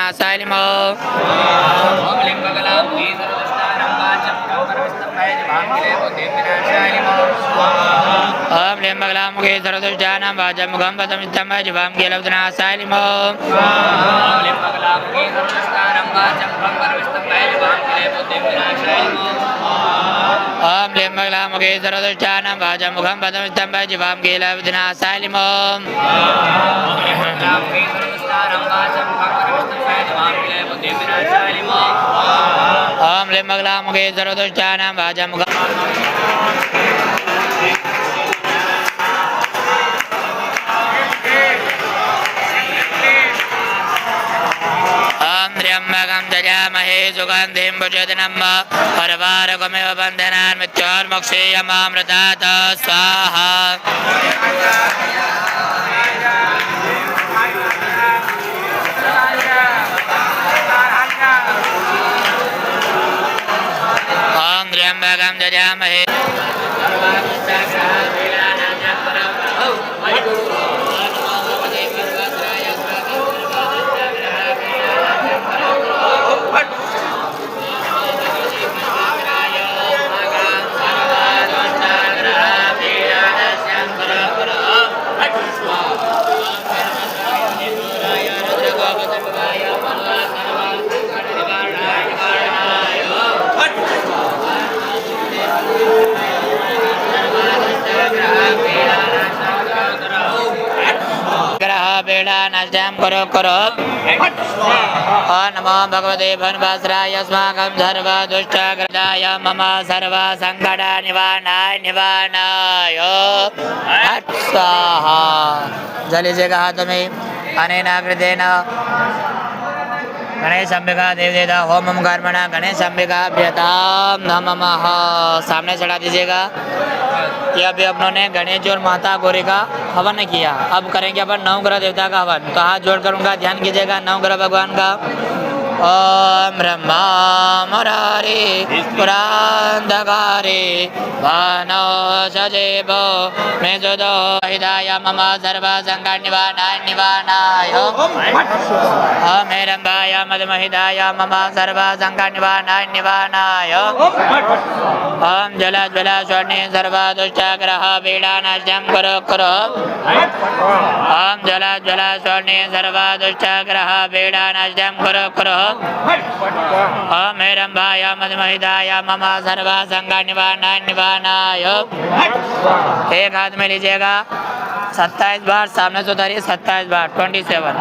विनाशाय नमः। ओम लिंगकलामुखी सर्वदुष्टानां वाचं परमस्तंभाय भांगिले बुद्धिं विनाशाय नमः। ओम लिंगकलामुखी सर्वदुष्टानां वाचं मुखं पदमिस्तंभाय भांगिले विनाशाय नमः। ओम लिंगकलामुखी सर्वदुष्टानां वाचं मुखं पदमिस्तंभाय भांगिले बुद्धिं विनाशाय नमः। ओम लिंगकलामुखी सर्वदुष्टानां वाचं मुखं पदमिस्तंभाय भांगिले विनाशाय नमः। ओम लिंगकलामुखी सर्वदुष्टानां वाचं मुखं त्र्यंबकं यजामहे सुगन्धिं पुष्टिवर्धनम् उर्वारुकमिव बन्धनान् मृत्योर्मुक्षीयमामृतात् स्वाहा। ओम त्र्यंबकं यजामहे नष्टं करो करो। नमो भगवते भगवान् अस्माकं सर्वदुष्टग्रदाय मम सर्वसङ्कटनिवारणाय निवारणाय स्वाहा। जलिसेगा हाथ में अनेन कृतेन गणेश अंबिका देवदेता होमम कर्मणा गणेश अंबिका प्रियताम नमः। सामने चढ़ा दीजिएगा। ये अभी अपनों ने गणेश जी और माता गौरी का हवन किया। अब करेंगे अपन नवग्रह देवता का हवन। तो हाथ जोड़कर उनका ध्यान कीजिएगा नवग्रह भगवान का। ओम ब्रह्मा मुरारी पुरांधकारी भानो सजीवो मेजुदो हिदाय मम सर्व संकट निवारणाय निवारणाय। ओम हेरंबाय मदमहिदाय मम सर्व संकट निवारणाय निवारणाय। ओम जलज्वल स्वर्णे सर्व दुष्टग्रह पीडानाशं करो करो। ओम जलज्वल स्वर्णे सर्व दुष्टग्रह पीडानाशं करो करो। ओम हेरंबाय मदमहिदाय मम सर्व संकट निवारणाय निवारणाय। एक हाथ में लीजिएगा 27 बार सामने से उतारिए 27 बार 27।